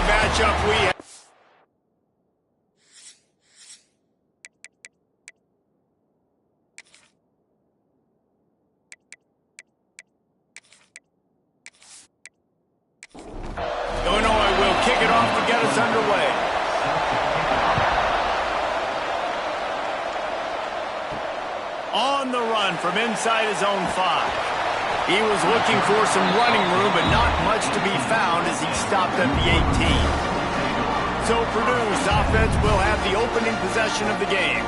matchup we have. Illinois will kick it off to get us underway. On the run from inside his own 5. He was looking for some running room, but not much to be found as he stopped at the 18. So Purdue's offense will have the opening possession of the game.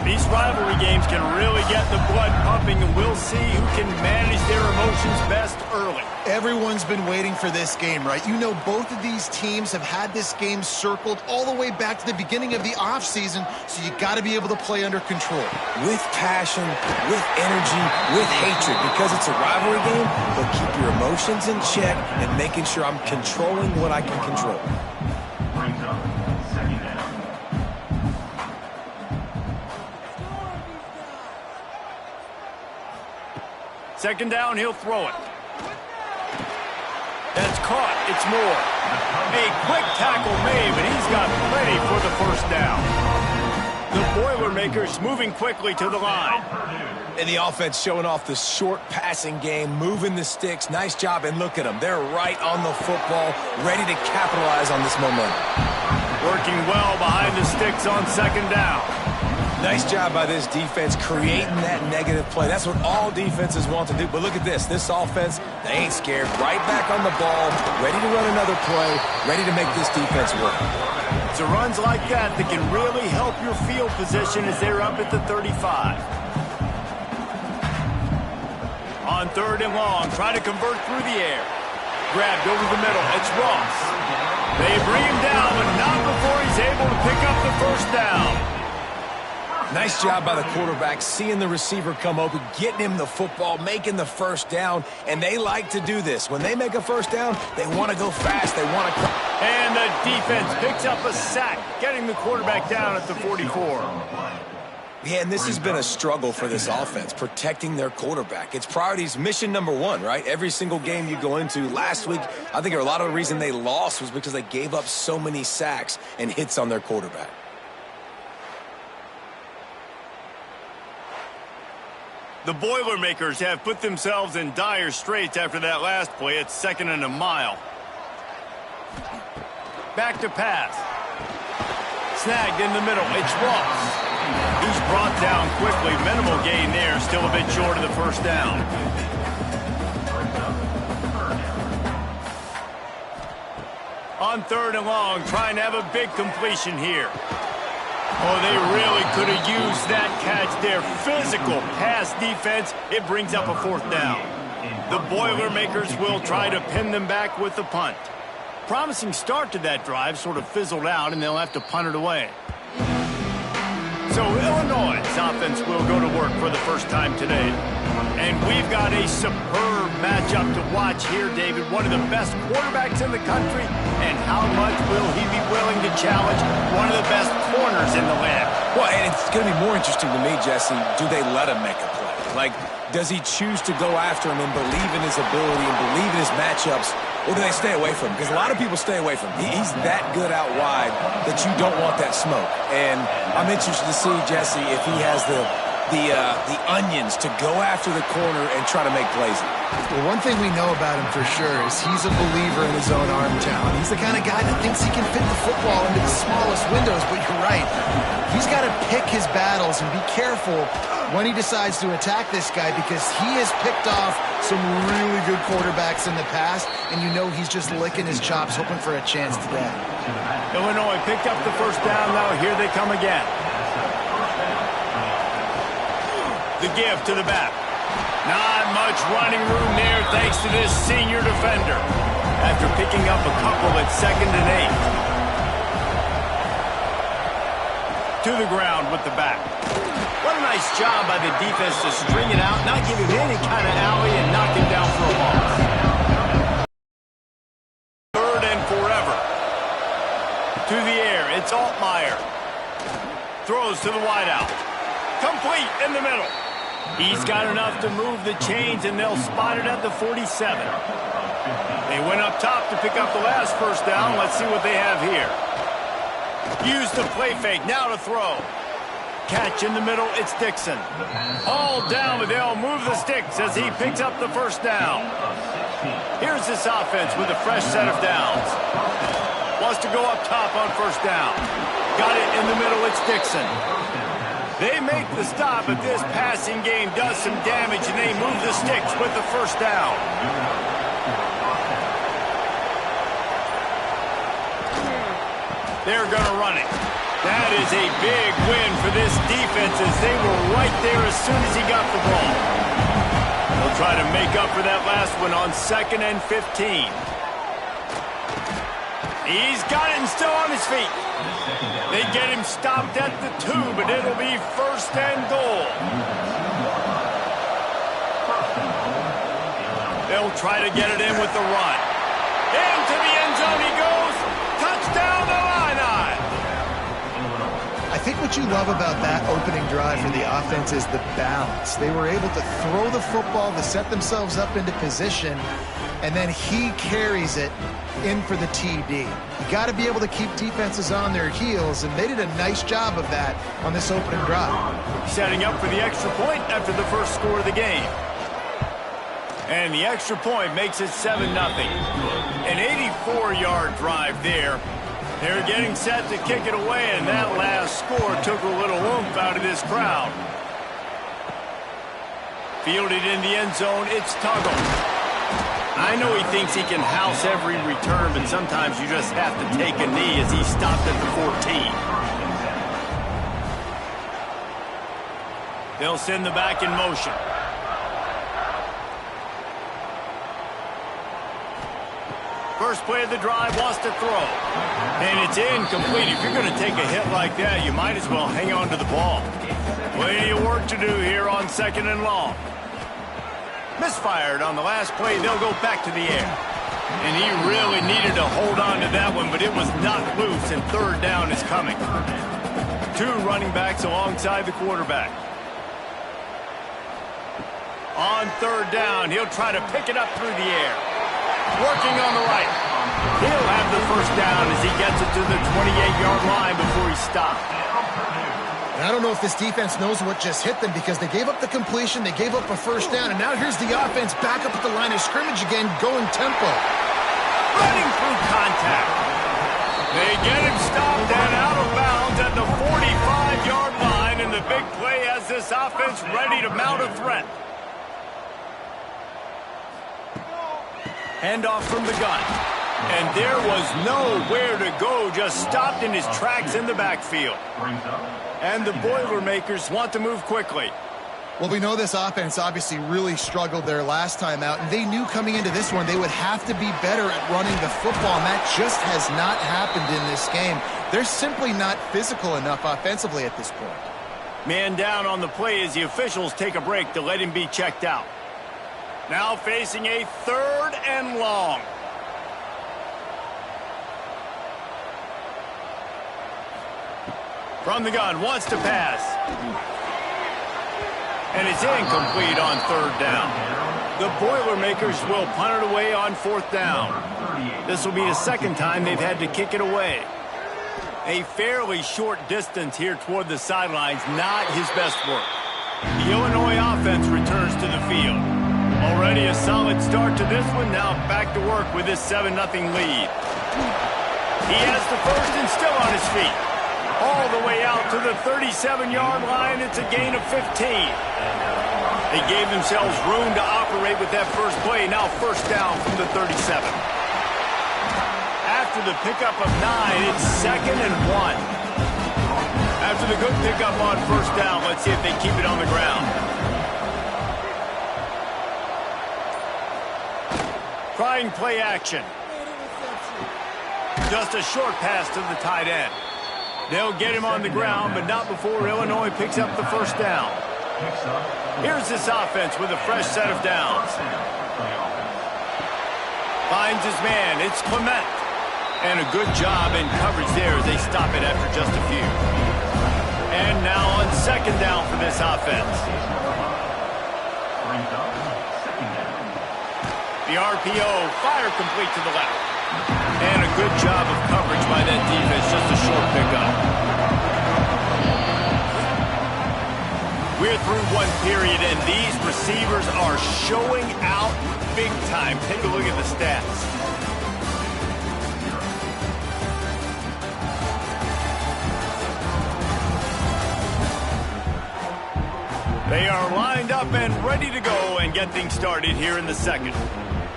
These rivalry games can really get the blood pumping, and we'll see who can manage their emotions best early. Everyone's been waiting for this game, right? You know, both of these teams have had this game circled all the way back to the beginning of the offseason, so you got to be able to play under control. With passion, with energy, with hatred, because it's a rivalry game, but keep your emotions in check and making sure I'm controlling what I can control. Second down, he'll throw it. That's caught. It's Moore. A quick tackle made, but he's got plenty for the first down. The Boilermakers moving quickly to the line. And the offense showing off the short passing game, moving the sticks. Nice job, and look at them. They're right on the football, ready to capitalize on this momentum. Working well behind the sticks on second down. Nice job by this defense creating that negative play. That's what all defenses want to do. But look at this. This offense, they ain't scared. Right back on the ball, ready to run another play, ready to make this defense work. It's runs like that that can really help your field position as they're up at the 35. On third and long, trying to convert through the air. Grabbed over the middle. It's Ross. They bring him down, but not before he's able to pick up the first down. Nice job by the quarterback, seeing the receiver come open, getting him the football, making the first down, and they like to do this. When they make a first down, they want to go fast. They want to... And the defense picks up a sack, getting the quarterback down at the 44. Yeah, and this has been a struggle for this offense, protecting their quarterback. It's priorities, mission number one, right? Every single game you go into. Last week, I think a lot of the reason they lost was because they gave up so many sacks and hits on their quarterback. The Boilermakers have put themselves in dire straits after that last play. It's 2nd and a mile. Back to pass. Snagged in the middle. It's Ross. He's brought down quickly. Minimal gain there. Still a bit short of the first down. On third and long, trying to have a big completion here. Oh, they really could have used that catch there. Physical pass defense. It brings up a fourth down. The Boilermakers will try to pin them back with the punt. Promising start to that drive, sort of fizzled out, and they'll have to punt it away. So Illinois' offense will go to work for the first time today. And we've got a superb matchup to watch here, David. One of the best quarterbacks in the country. And how much will he be willing to challenge one of the best corners in the land? Well, and it's going to be more interesting to me, Jesse, do they let him make a play? Like, does he choose to go after him and believe in his ability and believe in his matchups, or do they stay away from him? Because a lot of people stay away from him. He's that good out wide that you don't want that smoke. And I'm interested to see, Jesse, if he has the onions to go after the corner and try to make plays. Well, one thing we know about him for sure is he's a believer in his own arm talent. He's the kind of guy that thinks he can fit the football into the smallest windows, but you're right. He's got to pick his battles and be careful when he decides to attack this guy, because he has picked off some really good quarterbacks in the past, and you know he's just licking his chops, hoping for a chance today. Illinois picked up the first down. Now here they come again. The give to the back. Not much running room there thanks to this senior defender. After picking up a couple at 2nd and 8. To the ground with the back. What a nice job by the defense to string it out, not give him any kind of alley, and knock him down for a loss. 3rd and forever. To the air, it's Altmaier. Throws to the wideout. Complete in the middle. He's got enough to move the chains, and they'll spot it at the 47. They went up top to pick up the last first down. Let's see what they have here. Use the play fake. Now to throw. Catch in the middle. It's Dixon. All down, but they'll move the sticks as he picks up the first down. Here's this offense with a fresh set of downs. Wants to go up top on first down. Got it in the middle. It's Dixon. They make the stop, but this passing game does some damage, and they move the sticks with the first down. They're going to run it. That is a big win for this defense as they were right there as soon as he got the ball. They'll try to make up for that last one on 2nd and 15. He's got it and still on his feet. They get him stopped at the 2, but it'll be 1st and goal. They'll try to get it in with the run. Into the end zone he goes. Touchdown, Illini. I think what you love about that opening drive for the offense is the balance. They were able to throw the football to set themselves up into position, and then he carries it in for the TD. You got to be able to keep defenses on their heels, and they did a nice job of that on this opening drive. Setting up for the extra point after the first score of the game. And the extra point makes it 7-0. An 84-yard drive there. They're getting set to kick it away, and that last score took a little oomph out of this crowd. Fielded in the end zone, it's Tuggle. I know he thinks he can house every return, but sometimes you just have to take a knee as he stopped at the 14. They'll send the back in motion. First play of the drive, wants to throw. And it's incomplete. If you're going to take a hit like that, you might as well hang on to the ball. Plenty of work to do here on 2nd and long. Misfired on the last play. They'll go back to the air. And he really needed to hold on to that one, but it was knocked loose, and 3rd down is coming. 2 running backs alongside the quarterback. On 3rd down, he'll try to pick it up through the air. Working on the right. He'll have the first down as he gets it to the 28-yard line before he stopped. And I don't know if this defense knows what just hit them, because they gave up the completion, they gave up a first down, and now here's the offense back up at the line of scrimmage again, going tempo. Running through contact. They get him stopped and out of bounds at the 45-yard line, and the big play has this offense ready to mount a threat. Handoff from the gun. And there was nowhere to go, just stopped in his tracks in the backfield. And the Boilermakers want to move quickly. Well, we know this offense obviously really struggled their last time out, and they knew coming into this one they would have to be better at running the football, and that just has not happened in this game. They're simply not physical enough offensively at this point. Man down on the play as the officials take a break to let him be checked out. Now facing a 3rd and long. From the gun, wants to pass. And it's incomplete on 3rd down. The Boilermakers will punt it away on 4th down. This will be the 2nd time they've had to kick it away. A fairly short distance here toward the sidelines, not his best work. The Illinois offense returns to the field. Already a solid start to this one, now back to work with this 7-0 lead. He has the first and still on his feet. All the way out to the 37-yard line, it's a gain of 15. They gave themselves room to operate with that first play, now first down from the 37. After the pickup of 9, it's 2nd and 1. After the good pickup on first down, let's see if they keep it on the ground. Trying play action. Just a short pass to the tight end. They'll get him on the ground, but not before Illinois picks up the first down. Here's this offense with a fresh set of downs. Finds his man. It's Clement. And a good job in coverage there as they stop it after just a few. And now on 2nd down for this offense. The RPO, fire complete to the left. And a good job of coverage by that defense, just a short pickup. We're through one period, and these receivers are showing out big time. Take a look at the stats. They are lined up and ready to go and get things started here in the second.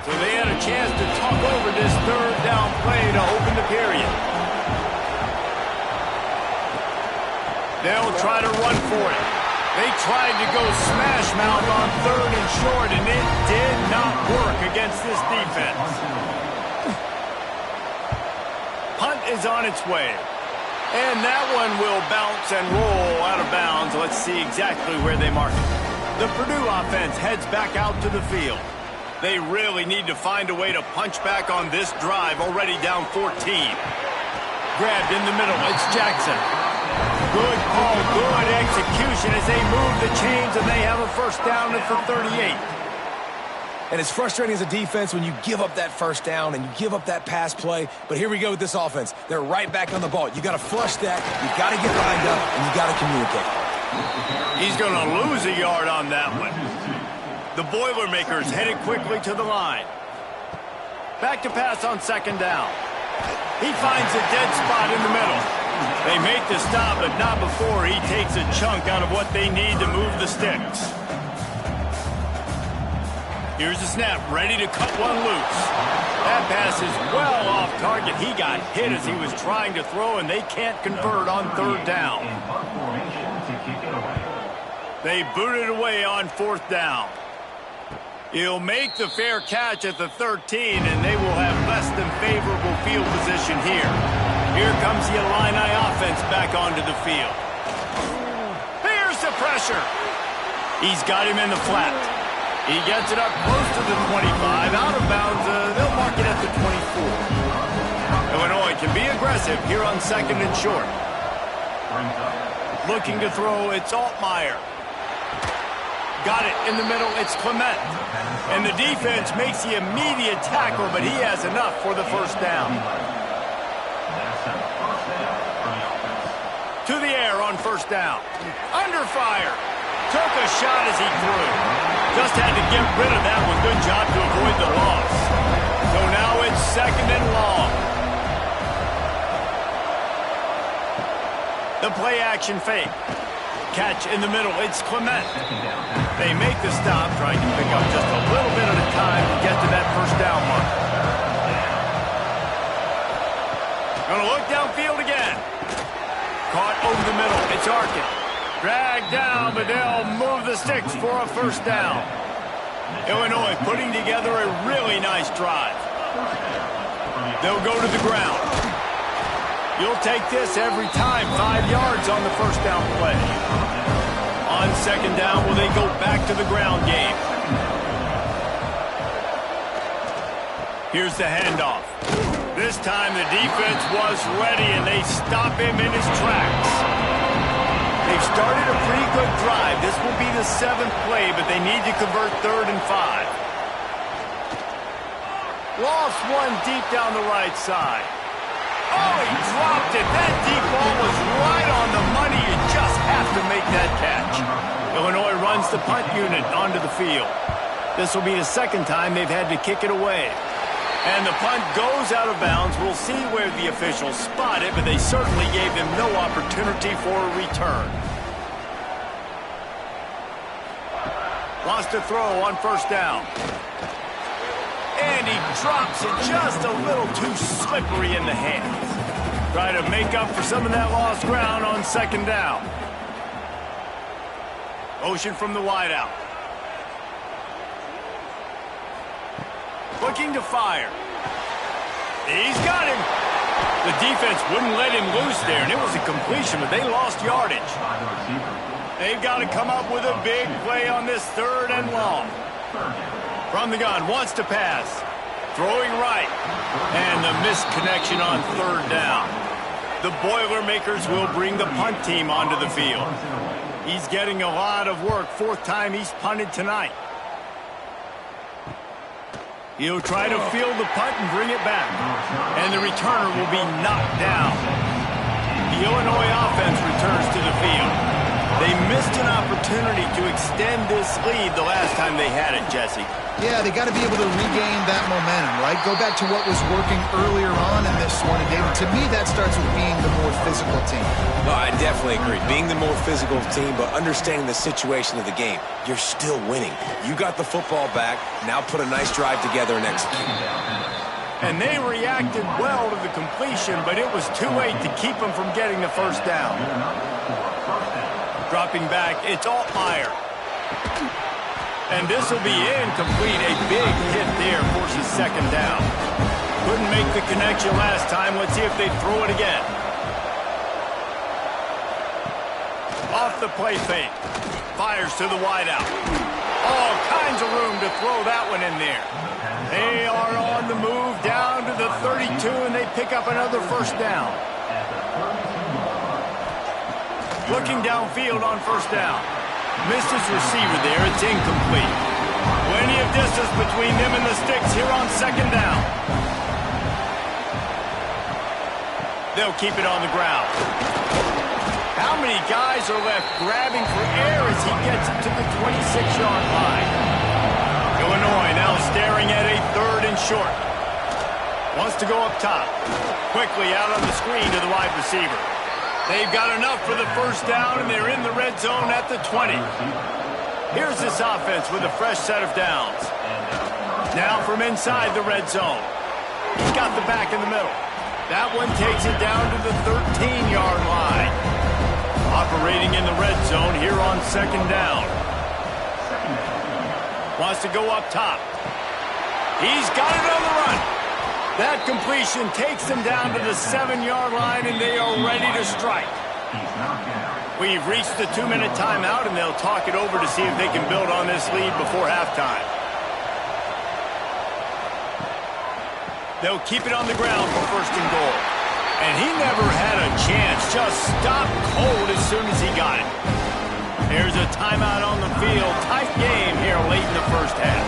So they had a chance to talk over this third down play to open the period. They'll try to run for it. They tried to go smash mouth on third and short, and it did not work against this defense. Punt is on its way. And that one will bounce and roll out of bounds. Let's see exactly where they mark it. The Purdue offense heads back out to the field. They really need to find a way to punch back on this drive, already down 14. Grabbed in the middle, it's Jackson. Good call, good execution as they move the chains, and they have a first down at the 38. And it's frustrating as a defense when you give up that first down and you give up that pass play. But here we go with this offense. They're right back on the ball. You got to flush that. You got to get lined up, and you got to communicate. He's going to lose a yard on that one. The Boilermakers headed quickly to the line. Back to pass on second down. He finds a dead spot in the middle. They make the stop, but not before he takes a chunk out of what they need to move the sticks. Here's the snap, ready to cut one loose. That pass is well off target. He got hit as he was trying to throw, and they can't convert on third down. They boot it away on fourth down. He'll make the fair catch at the 13, and they will have less than favorable field position here. Here comes the Illini offense back onto the field. Here's the pressure. He's got him in the flat. He gets it up close to the 25, out of bounds. They'll mark it at the 24. Illinois can be aggressive here on second and short. Looking to throw, it's Altmaier. Got it in the middle, it's Clement. And the defense makes the immediate tackle, but he has enough for the first down. To the air on first down. Under fire. Took a shot as he threw. Just had to get rid of that one. Good job to avoid the loss. So now it's second and long. The play action fake. Catch in the middle. It's Clement. They make the stop, trying to pick up just a little bit at a time to get to that first down mark. Gonna look downfield again. Caught over the middle. It's Arkin. Dragged down, but they'll move the sticks for a first down. Illinois putting together a really nice drive. They'll go to the ground. You'll take this every time. 5 yards on the first down play. On second down, will they go back to the ground game? Here's the handoff. This time the defense was ready, and they stop him in his tracks. They've started a pretty good drive. This will be the 7th play, but they need to convert 3rd and 5. Lost one deep down the right side. Oh, he dropped it. That deep ball was right on the money. You just have to make that catch. Illinois runs the punt unit onto the field. This will be the second time they've had to kick it away. And the punt goes out of bounds. We'll see where the officials spot it, but they certainly gave him no opportunity for a return. Lost a throw on first down. And he drops it just a little too slippery in the hands. Try to make up for some of that lost ground on second down. Motion from the wideout. Looking to fire. He's got him. The defense wouldn't let him loose there, and it was a completion, but they lost yardage. They've got to come up with a big play on this 3rd and long. From the gun, wants to pass. Throwing right. And the missed connection on 3rd down. The Boilermakers will bring the punt team onto the field. He's getting a lot of work. 4th time he's punted tonight. He'll try to field the punt and bring it back. And the returner will be knocked down. The Illinois offense returns to the field. They missed an opportunity to extend this lead the last time they had it, Jesse. Yeah, they got to be able to regain that momentum, right? Go back to what was working earlier on in this one. And David, to me, that starts with being the more physical team. No, I definitely agree. Being the more physical team, but understanding the situation of the game. You're still winning. You got the football back. Now put a nice drive together and execute. And they reacted well to the completion, but it was too late to keep them from getting the first down. Dropping back, it's Altmaier. And this will be incomplete. A big hit there forces second down. Couldn't make the connection last time. Let's see if they throw it again. Off the play fake. Fires to the wideout. All kinds of room to throw that one in there. They are on the move down to the 32, and they pick up another first down. Looking downfield on first down. Missed his receiver there. It's incomplete. Plenty of distance between them and the sticks here on second down. They'll keep it on the ground. How many guys are left grabbing for air as he gets it to the 26-yard line? Illinois now staring at a third and short. Wants to go up top. Quickly out on the screen to the wide receiver. They've got enough for the first down, and they're in the red zone at the 20. Here's this offense with a fresh set of downs. Now from inside the red zone. He's got the back in the middle. That one takes it down to the 13-yard line. Operating in the red zone here on second down. Wants to go up top. He's got it on the run. That completion takes them down to the 7-yard line, and they are ready to strike. We've reached the 2-minute timeout, and they'll talk it over to see if they can build on this lead before halftime. They'll keep it on the ground for first and goal. And he never had a chance. Just stopped cold as soon as he got it. There's a timeout on the field. Tight game here late in the first half.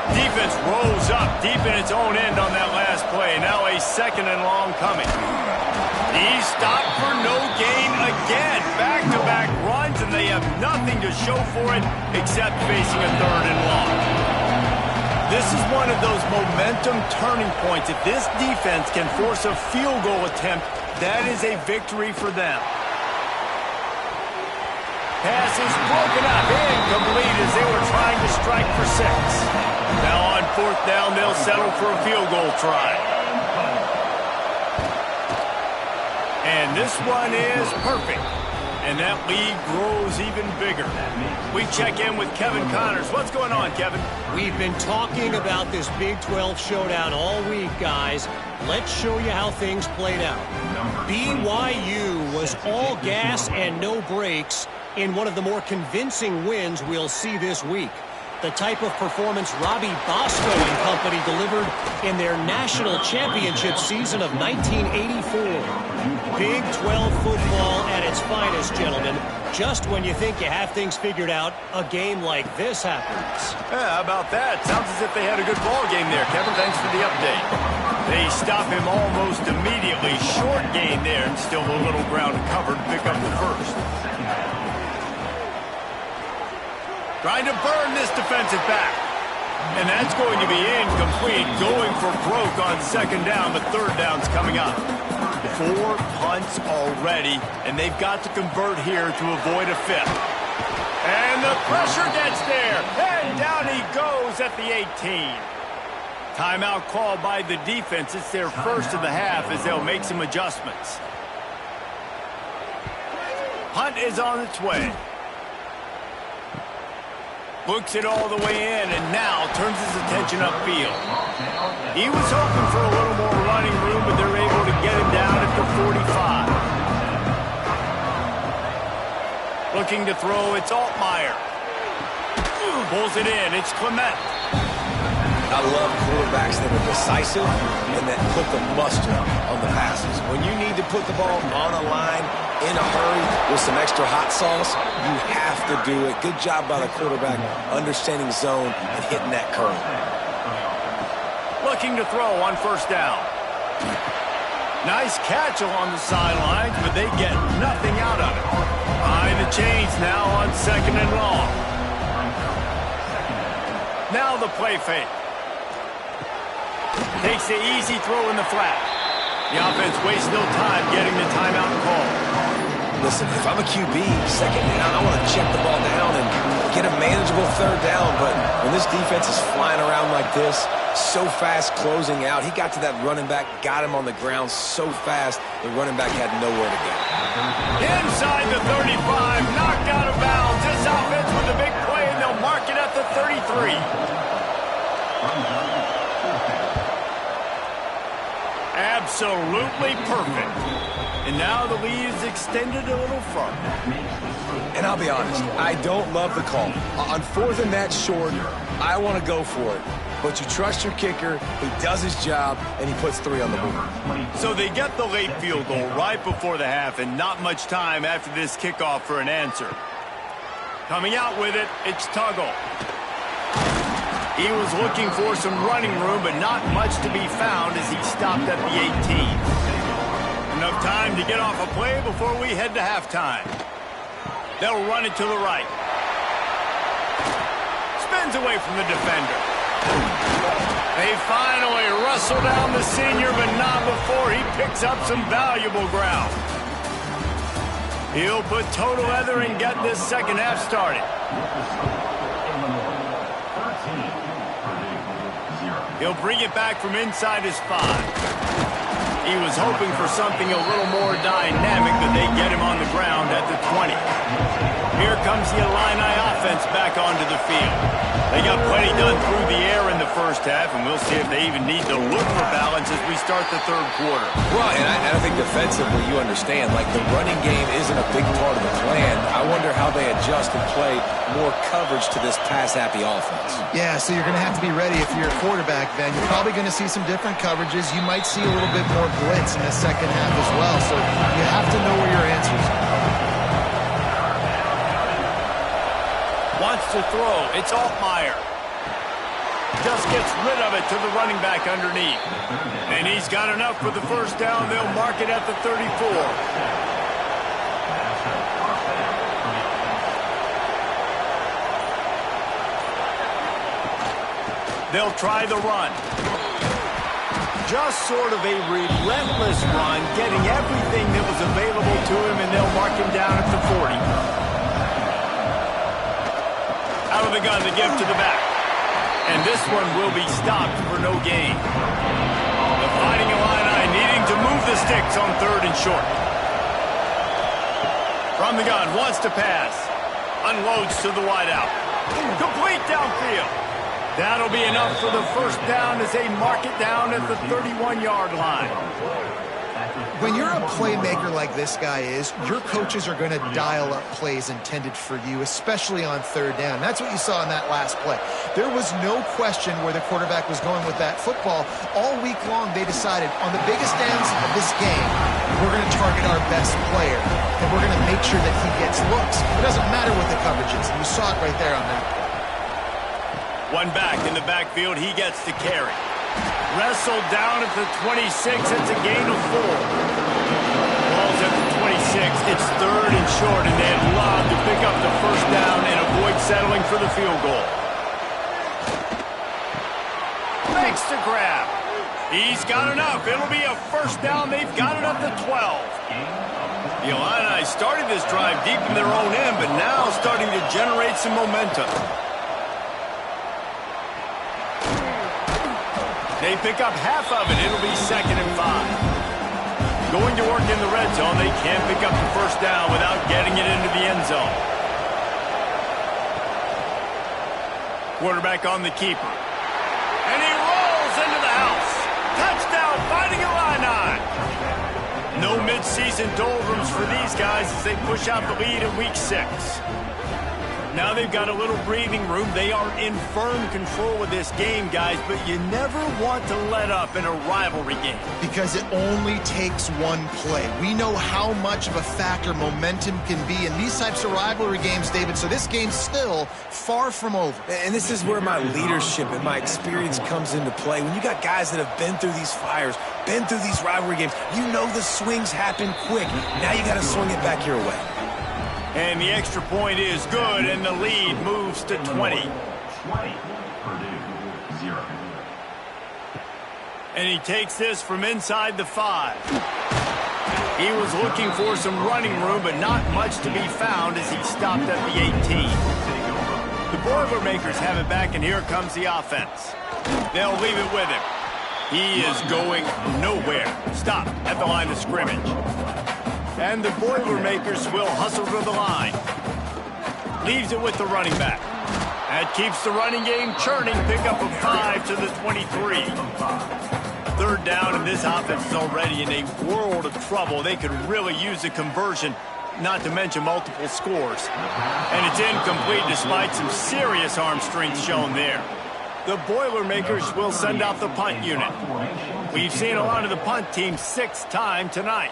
Defense rolls up deep in its own end on that last play. Now a second and long coming. He's stopped for no gain again. Back-to-back runs, and they have nothing to show for it except facing a third and long. This is one of those momentum turning points. If this defense can force a field goal attempt, that is a victory for them. Pass is broken up, incomplete as they were trying to strike for 6. Now on fourth down, they'll settle for a field goal try. And this one is perfect. And that lead grows even bigger. We check in with Kevin Connors. What's going on, Kevin? We've been talking about this Big 12 showdown all week, guys. Let's show you how things played out. BYU was all gas and no brakes in one of the more convincing wins we'll see this week. The type of performance Robbie Bosco and company delivered in their national championship season of 1984. Big 12 football at its finest, gentlemen. Just when you think you have things figured out, a game like this happens. Yeah, how about that? Sounds as if they had a good ball game there, Kevin. Thanks for the update. They stop him almost immediately. Short gain there, and still a little ground covered to pick up the first. Trying to burn this defensive back. And that's going to be incomplete. Going for broke on second down, but third down's coming up. 4 punts already, and they've got to convert here to avoid a fifth. And the pressure gets there. And down he goes at the 18. Timeout called by the defense. It's their first of the half as they'll make some adjustments. Punt is on its way. Books it all the way in, and now turns his attention upfield. He was hoping for a little more running room, but they're able to get him down at the 45. Looking to throw, it's Altmaier. Pulls it in, it's Clement. I love quarterbacks that are decisive and that put the mustard on the passes. When you need to put the ball on a line in a hurry with some extra hot sauce, you have to do it. Good job by the quarterback understanding zone and hitting that curve. looking to throw on first down. Nice catch along the sidelines, but they get nothing out of it. Behind the chains now on 2nd and long. Now the play fake. Takes the easy throw in the flat. The offense wastes no time getting the timeout call. Listen, if I'm a QB, 2nd down, I want to check the ball down and get a manageable 3rd down. But when this defense is flying around like this, so fast closing out, he got to that running back, got him on the ground so fast, the running back had nowhere to go. Inside the 35, knocked out of bounds. This offense with a big play, and they'll mark it at the 33. Absolutely perfect. And now the lead is extended a little further. And I'll be honest, I don't love the call. On 4th and that short, I want to go for it. But you trust your kicker, he does his job, and he puts 3 on the board. So they get the late field goal right before the half, and not much time after this kickoff for an answer. Coming out with it, it's Tuggle. He was looking for some running room, but not much to be found as he stopped at the 18. Enough time to get off a play before we head to halftime. They'll run it to the right. Spins away from the defender. They finally wrestle down the senior, but not before he picks up some valuable ground. He'll put toe to leather and get this second half started. He'll bring it back from inside his 5. He was hoping for something a little more dynamic, but they get him on the ground at the 20. Here comes the Illini offense back onto the field. They got plenty done through the air in the first half, and we'll see if they even need to look for balance as we start the 3rd quarter. Well, and I think defensively, you understand, like the running game isn't a big part of the plan. I wonder how they adjust and play more coverage to this pass-happy offense. Yeah, so you're going to have to be ready if you're a quarterback, then. You're probably going to see some different coverages. You might see a little bit more blitz in the second half as well, so you have to know where your answers are. Wants to throw. It's Altmaier. Just gets rid of it to the running back underneath. And he's got enough for the first down. They'll mark it at the 34. They'll try the run. Just sort of a relentless run, getting everything that was available to him, and they'll mark him down at the 40. Out of the gun, the give to the back. And this one will be stopped for no gain. The Fighting Illini needing to move the sticks on 3rd and short. From the gun, wants to pass. Unloads to the wideout. Complete downfield. That'll be enough for the first down as they mark it down at the 31-yard line. When you're a playmaker like this guy is, your coaches are going to dial up plays intended for you, especially on 3rd down. That's what you saw in that last play. There was no question where the quarterback was going with that football. All week long, they decided on the biggest downs of this game, we're going to target our best player, and we're going to make sure that he gets looks. It doesn't matter what the coverage is. You saw it right there on that play. One back in the backfield, he gets to carry. Wrestled down at the 26, it's a gain of 4. Ball's at the 26, it's 3rd and short, and they'd love to pick up the first down and avoid settling for the field goal. Makes the grab. He's got enough. It'll be a first down. They've got it at the 12. The Illini started this drive deep in their own end, but now starting to generate some momentum. They pick up half of it. It'll be 2nd and 5. Going to work in the red zone. They can't pick up the first down without getting it into the end zone. Quarterback on the keeper. And he rolls into the house. Touchdown, Fighting Illini. No midseason doldrums for these guys as they push out the lead in Week 6. Now they've got a little breathing room. They are in firm control of this game, guys, but you never want to let up in a rivalry game. Because it only takes one play. We know how much of a factor momentum can be in these types of rivalry games, David, so this game's still far from over. And this is where my leadership and my experience comes into play. When you got guys that have been through these fires, been through these rivalry games, you know the swings happen quick. Now you got to swing it back your way. And the extra point is good, and the lead moves to 20. Purdue, 0. And he takes this from inside the 5. He was looking for some running room, but not much to be found as he stopped at the 18. The Boilermakers have it back, and here comes the offense. They'll leave it with him. He is going nowhere. Stop at the line of scrimmage. And the Boilermakers will hustle to the line. Leaves it with the running back. That keeps the running game churning. Pick up a 5 to the 23. Third down, and this offense is already in a world of trouble. They could really use a conversion, not to mention multiple scores. And it's incomplete despite some serious arm strength shown there. The Boilermakers will send out the punt unit. We've seen a lot of the punt team 6 times tonight.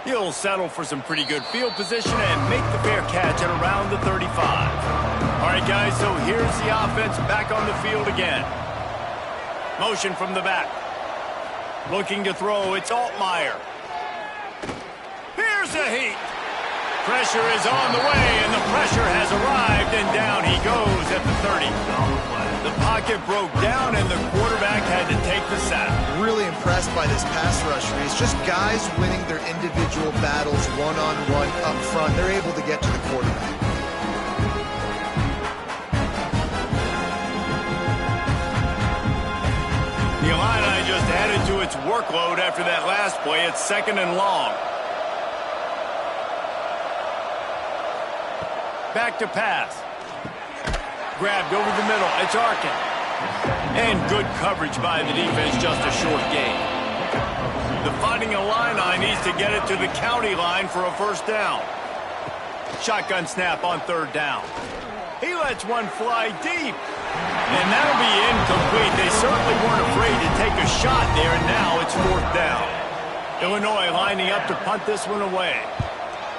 He'll settle for some pretty good field position and make the fair catch at around the 35. All right, guys, so here's the offense back on the field again. Motion from the back. Looking to throw, it's Altmaier. Here's the heat. Pressure is on the way, and the pressure has arrived, and down he goes at the 30. The pocket broke down, and the quarterback had to take the sack. Really impressed by this pass rush, Reese. Just guys winning their individual battles one-on-one up front. They're able to get to the quarterback. The Illini just added to its workload after that last play. It's 2nd and long. Back to pass. Grabbed over the middle. It's Arkin. And good coverage by the defense, just a short gain. The Fighting Illini needs to get it to the county line for a first down. Shotgun snap on 3rd down. He lets one fly deep. And that'll be incomplete. They certainly weren't afraid to take a shot there, and now it's 4th down. Illinois lining up to punt this one away.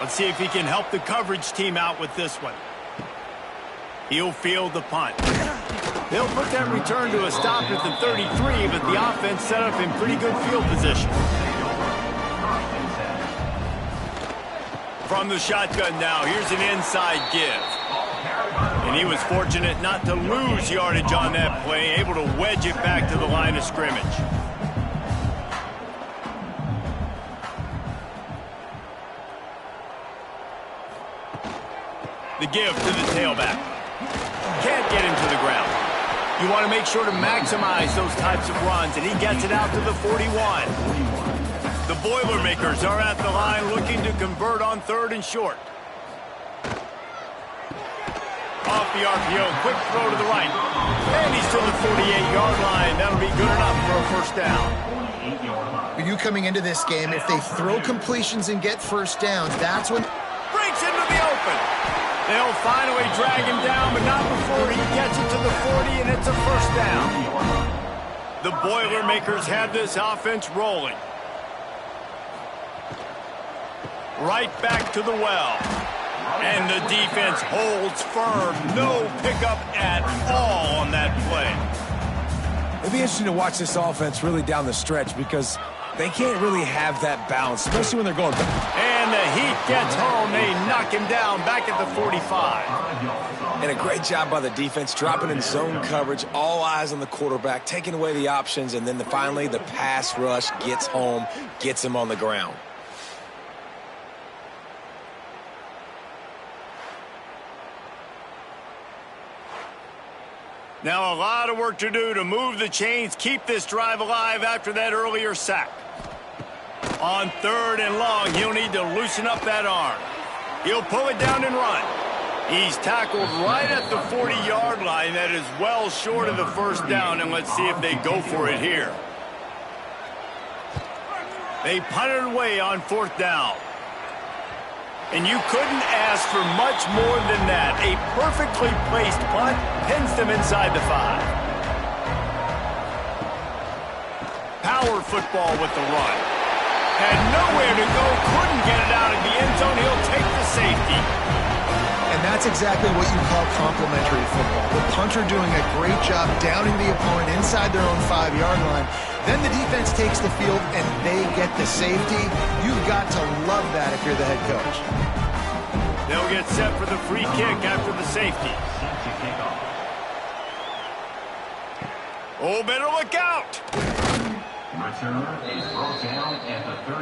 Let's see if he can help the coverage team out with this one. He'll field the punt. They'll put that return to a stop at the 33, but the offense set up in pretty good field position. From the shotgun now, here's an inside give. And he was fortunate not to lose yardage on that play, able to wedge it back to the line of scrimmage. The give to the tailback. Can't get him to the ground. You want to make sure to maximize those types of runs, and he gets it out to the 41. The Boilermakers are at the line looking to convert on 3rd and short. Off the RPO, quick throw to the right. And he's to the 48-yard line. That'll be good enough for a first down. You coming into this game, if they throw completions and get first downs, that's when... Breaks into the open. They'll finally drag him down, but not before he gets it to the 40, and it's a first down. The Boilermakers have this offense rolling. Right back to the well. And the defense holds firm. No pickup at all on that play. It'll be interesting to watch this offense really down the stretch because they can't really have that balance, especially when they're going back. And the Heat gets home. They knock him down back at the 45. And a great job by the defense, dropping in zone coverage, all eyes on the quarterback, taking away the options, and then finally the pass rush gets home, gets him on the ground. Now a lot of work to do to move the chains, keep this drive alive after that earlier sack. On 3rd and long, he'll need to loosen up that arm. He'll pull it down and run. He's tackled right at the 40-yard line. That is well short of the first down, and let's see if they go for it here. They punt it away on 4th down. And you couldn't ask for much more than that. A perfectly placed punt pins them inside the 5. Power football with the run. Had nowhere to go, couldn't get it out of the end zone. He'll take the safety. And that's exactly what you call complimentary football. The punter doing a great job downing the opponent inside their own 5-yard line. Then the defense takes the field and they get the safety. You've got to love that if you're the head coach. They'll get set for the free kick after the safety. Oh, better look out!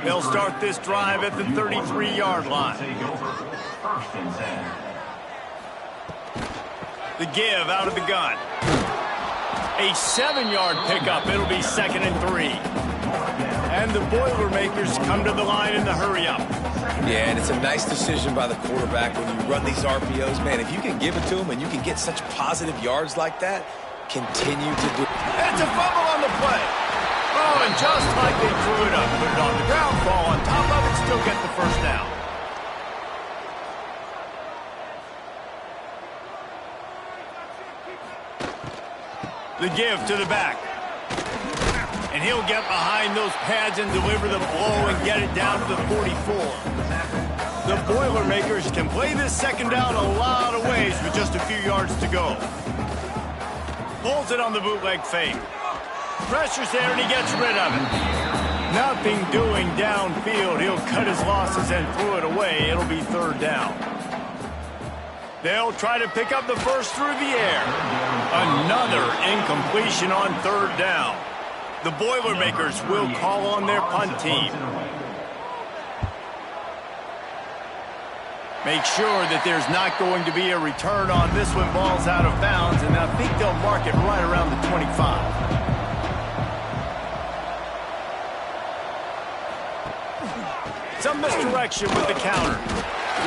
They'll start this drive at the 33-yard line. The give out of the gun. A 7-yard pickup. It'll be 2nd and 3. And the Boilermakers come to the line in the hurry-up. Yeah, and it's a nice decision by the quarterback when you run these RPOs. Man, if you can give it to him and you can get such positive yards like that, continue to do it. It's a fumble on the play. Oh, and just like they threw it up, put it on the ground, fall on top of it, still get the first down. The give to the back. And he'll get behind those pads and deliver the blow and get it down to the 44. The Boilermakers can play this second down a lot of ways with just a few yards to go. Pulls it on the bootleg fake. Pressure's there and he gets rid of it. Nothing doing downfield. He'll cut his losses and throw it away. It'll be 3rd down. They'll try to pick up the first through the air. Another incompletion on 3rd down. The Boilermakers will call on their punt team. Make sure that there's not going to be a return on this when ball's out of bounds, and I think they'll mark it right around the 25. Some misdirection with the counter.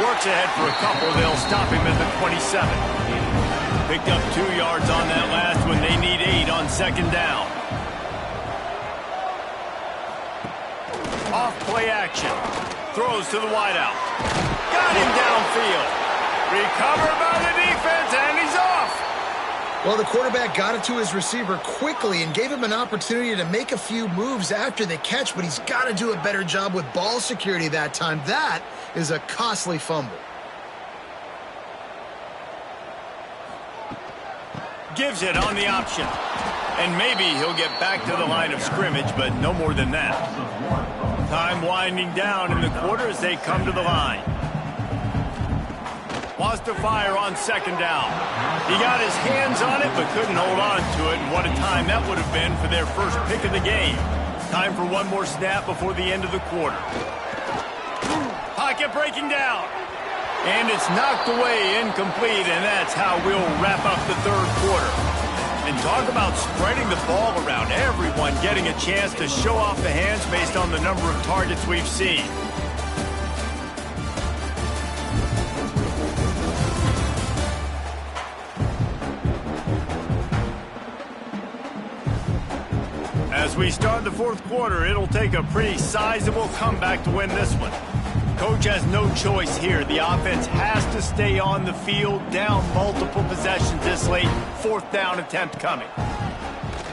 Works ahead for a couple. They'll stop him at the 27. Picked up 2 yards on that last one. They need 8 on 2nd down. Off play action. Throws to the wideout. Got him downfield. Recovered by the defense, and he's off. Well, the quarterback got it to his receiver quickly and gave him an opportunity to make a few moves after the catch, but he's got to do a better job with ball security that time. That is a costly fumble. Gives it on the option. And maybe he'll get back to the line of scrimmage, but no more than that. Time winding down in the quarter as they come to the line. Wants to fire on 2nd down. He got his hands on it, but couldn't hold on to it. And what a time that would have been for their first pick of the game. Time for one more snap before the end of the quarter. Pocket breaking down. And it's knocked away, incomplete, and that's how we'll wrap up the 3rd quarter. And talk about spreading the ball around. Everyone getting a chance to show off the hands based on the number of targets we've seen. As we start the 4th quarter, it'll take a pretty sizable comeback to win this one. Coach has no choice here. The offense has to stay on the field, down multiple possessions this late. 4th down attempt coming.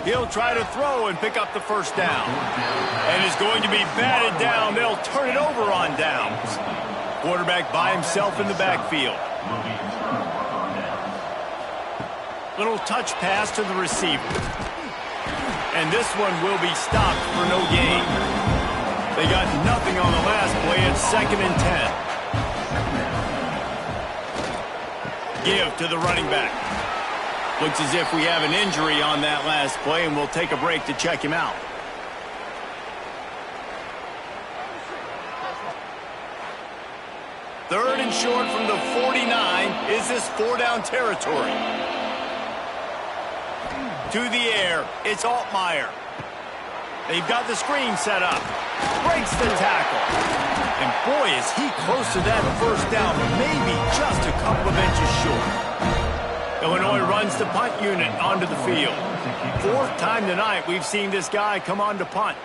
He'll try to throw and pick up the first down. And is going to be batted down. They'll turn it over on downs. Quarterback by himself in the backfield. Little touch pass to the receiver. And this one will be stopped for no gain. They got nothing on the last play. It's 2nd and 10. Give to the running back. Looks as if we have an injury on that last play, and we'll take a break to check him out. Third and short from the 49. Is this 4-down territory? To the air. It's Altmaier. They've got the screen set up. Breaks the tackle. And boy, is he close to that first down. Maybe just a couple of inches short. Illinois runs the punt unit onto the field. 4th time tonight we've seen this guy come on to punt.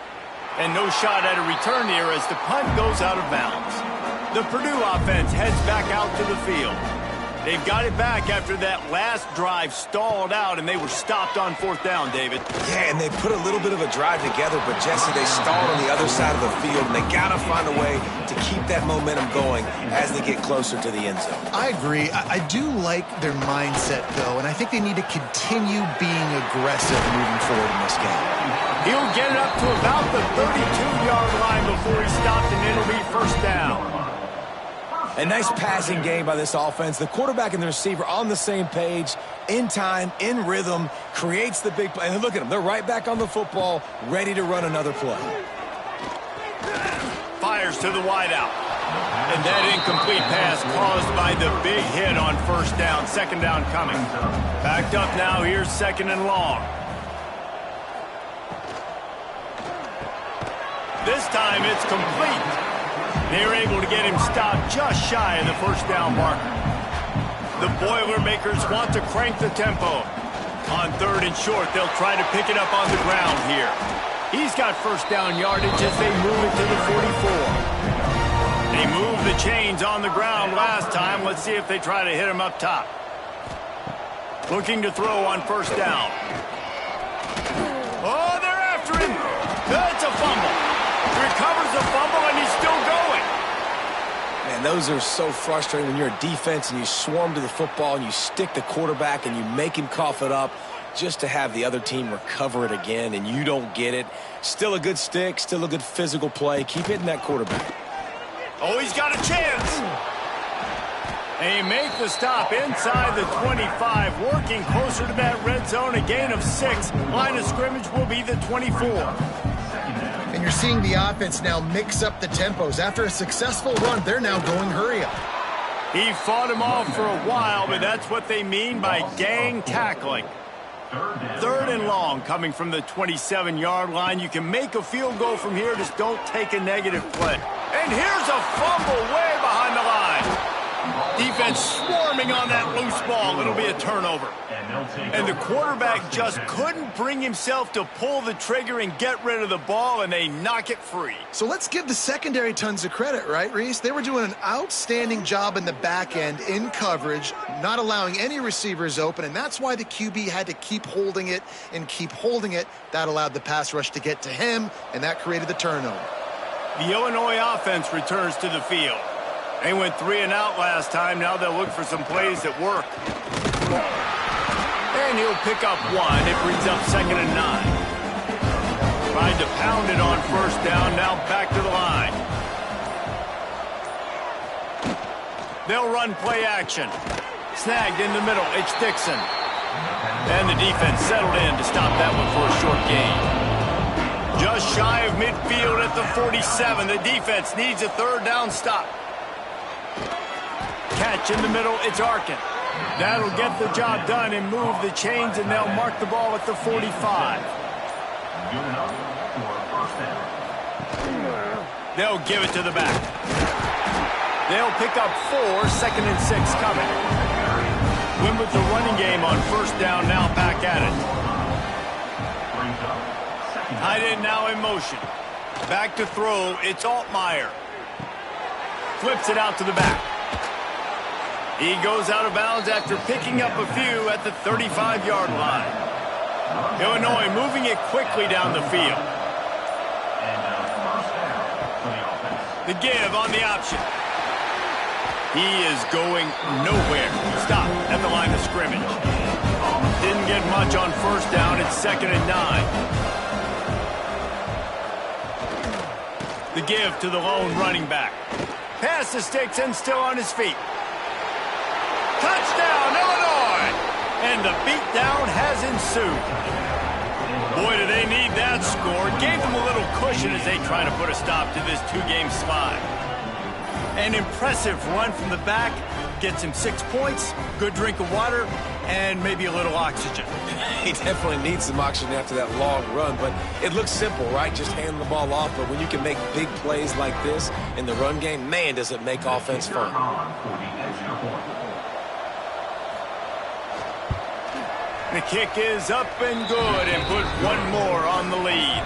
And no shot at a return here as the punt goes out of bounds. The Purdue offense heads back out to the field. They've got it back after that last drive stalled out, and they were stopped on 4th down, David. Yeah, and they put a little bit of a drive together, but, Jesse, they stalled on the other side of the field, and they got to find a way to keep that momentum going as they get closer to the end zone. I agree. I do like their mindset, though, and I think they need to continue being aggressive moving forward in this game. He'll get it up to about the 32-yard line before he stopped, and it'll be 1st down. A nice passing game by this offense. The quarterback and the receiver on the same page, in time, in rhythm, creates the big play. And look at them. They're right back on the football, ready to run another play. Fires to the wideout. And that incomplete pass caused by the big hit on 1st down. 2nd down coming. Backed up now. Here's 2nd and long. This time it's complete. They were able to get him stopped just shy of the 1st down marker. The Boilermakers want to crank the tempo. On 3rd and short, they'll try to pick it up on the ground here. He's got 1st down yardage as they move it to the 44. They moved the chains on the ground last time. Let's see if they try to hit him up top. Looking to throw on 1st down. Oh, they're after him. That's a fumble. Recovers the fumble, and he's still going. Man, those are so frustrating when you're a defense and you swarm to the football and you stick the quarterback and you make him cough it up just to have the other team recover it again, and you don't get it. Still a good stick, still a good physical play. Keep hitting that quarterback. Oh, he's got a chance. They make the stop inside the 25, working closer to that red zone, a gain of 6. Line of scrimmage will be the 24. And you're seeing the offense now mix up the tempos. After a successful run, they're now going hurry up. He fought him off for a while, but that's what they mean by gang tackling. 3rd and long coming from the 27-yard line. You can make a field goal from here, just don't take a negative play. And here's a fumble way behind the line. Defense swarming on that loose ball. It'll be a turnover. And the quarterback just couldn't bring himself to pull the trigger and get rid of the ball, and they knock it free. So let's give the secondary tons of credit, right, Reese? They were doing an outstanding job in the back end in coverage, not allowing any receivers open, and that's why the QB had to keep holding it and keep holding it. That allowed the pass rush to get to him, and that created the turnover. The Illinois offense returns to the field. They went 3 and out last time. Now they'll look for some plays that work. And he'll pick up 1. It brings up 2nd and 9. Tried to pound it on 1st down. Now back to the line. They'll run play action. Snagged in the middle. It's Dixon. And the defense settled in to stop that one for a short gain. Just shy of midfield at the 47. The defense needs a 3rd down stop. Catch in the middle, it's Arkin. That'll get the job done and move the chains, and they'll mark the ball at the 45. They'll give it to the back. They'll pick up 4, 2nd and 6 coming. Win with the running game on 1st down, now back at it. Tight end now in motion. Back to throw, it's Altmaier. Flips it out to the back. He goes out of bounds after picking up a few at the 35-yard line. Illinois moving it quickly down the field. The give on the option. He is going nowhere. Stop at the line of scrimmage. Didn't get much on 1st down. It's 2nd and 9. The give to the lone running back. Pass the sticks and still on his feet. Touchdown, Illinois! And the beatdown has ensued. Boy, do they need that score. Gave them a little cushion as they try to put a stop to this 2-game slide. An impressive run from the back. Gets him 6 points, good drink of water, and maybe a little oxygen. He definitely needs some oxygen after that long run, but it looks simple, right? Just hand the ball off, but when you can make big plays like this in the run game, man, does it make offense fun. The kick is up and good, and put 1 more on the lead.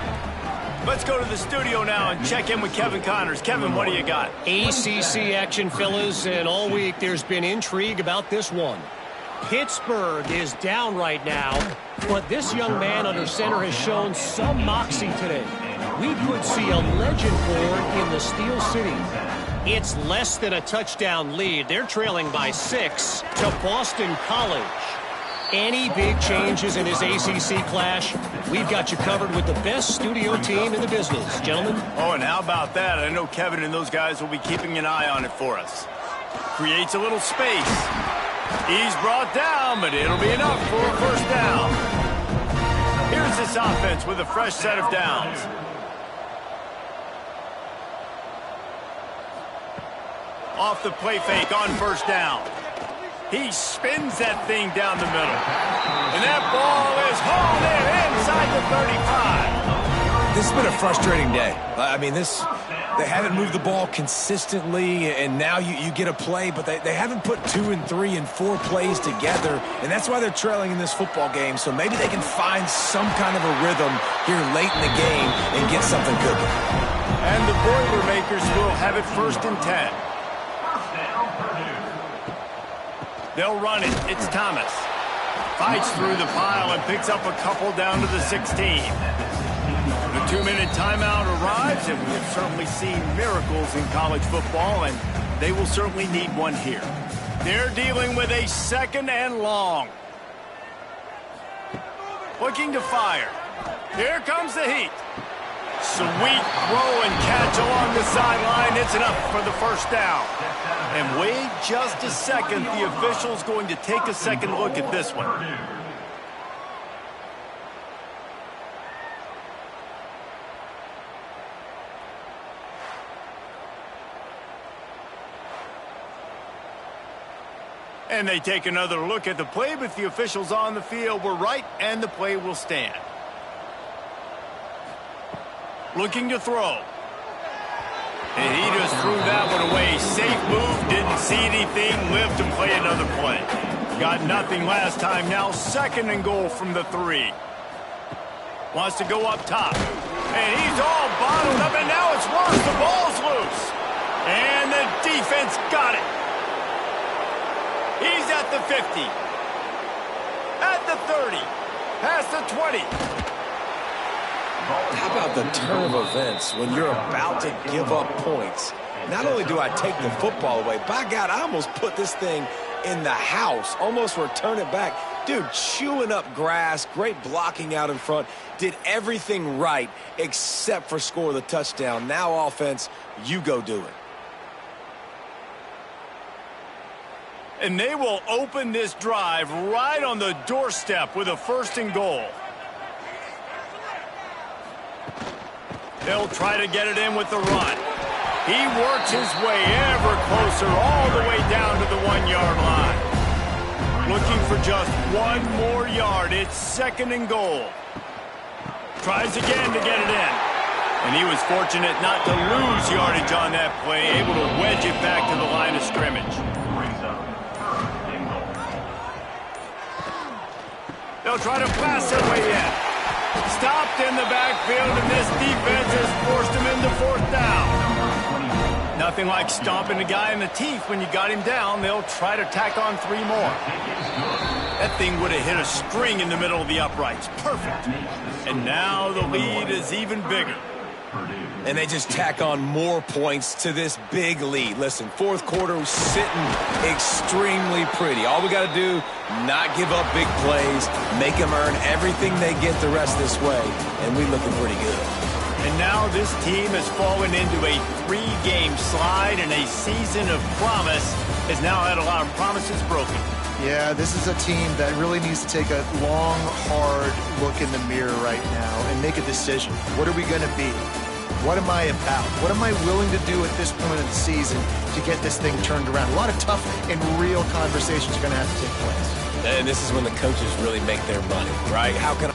Let's go to the studio now and check in with Kevin Connors. Kevin, what do you got? ACC action, fellas, and all week there's been intrigue about this one. Pittsburgh is down right now, but this young man under center has shown some moxie today. We could see a legend born in the Steel City. It's less than a touchdown lead. They're trailing by 6 to Boston College. Any big changes in this ACC clash, we've got you covered with the best studio team in the business, gentlemen. Oh, and how about that? I know Kevin and those guys will be keeping an eye on it for us. Creates a little space. He's brought down, but it'll be enough for a first down. Here's this offense with a fresh set of downs. Off the play fake on first down. He spins that thing down the middle. And that ball is hauled in inside the 35. This has been a frustrating day. I mean, they haven't moved the ball consistently, and now you get a play, but they haven't put 2 and 3 and 4 plays together, and that's why they're trailing in this football game. So maybe they can find some kind of a rhythm here late in the game and get something cooking. And the Boilermakers will have it 1st and 10. They'll run it. It's Thomas. Fights through the pile and picks up a couple down to the 16. The 2-minute timeout arrives, and we have certainly seen miracles in college football, and they will certainly need one here. They're dealing with a 2nd and long. Looking to fire. Here comes the heat. Sweet throw and catch along the sideline. It's enough for the first down. And wait just a second. The official's going to take a second look at this one. And they take another look at the play, but the officials on the field were right, and the play will stand. Looking to throw. And he just threw that one away. Safe move, didn't see anything, lived to play another play. Got nothing last time, now 2nd and goal from the 3. Wants to go up top. And he's all bottled up, and now it's worse. The ball's loose. And the defense got it. He's at the 50. At the 30. Past the 20. How about the turn of events when you're about to give up points? Not only do I take the football away, by God, I almost put this thing in the house, almost return it back. Dude, chewing up grass, great blocking out in front, did everything right except for score the touchdown. Now offense, you go do it. And they will open this drive right on the doorstep with a 1st and goal. They'll try to get it in with the run. He works his way ever closer all the way down to the 1-yard line. Looking for just 1 more yard. It's 2nd and goal. Tries again to get it in. And he was fortunate not to lose yardage on that play, able to wedge it back to the line of scrimmage. They'll try to blast their way in. Stopped in the backfield, and this defense has forced him into 4th down. Nothing like stomping a guy in the teeth when you got him down. They'll try to tack on 3 more. That thing would have hit a string in the middle of the uprights. Perfect. And now the lead is even bigger. And they just tack on more points to this big lead. Listen, 4th quarter was sitting extremely pretty. All we got to do, not give up big plays, make them earn everything they get the rest this way, and we looking pretty good. And now this team has fallen into a 3-game slide, and a season of promise has now had a lot of promises broken. Yeah, this is a team that really needs to take a long, hard look in the mirror right now and make a decision. What are we going to be? What am I about? What am I willing to do at this point of the season to get this thing turned around? A lot of tough and real conversations are going to have to take place. And this is when the coaches really make their money, right? How can I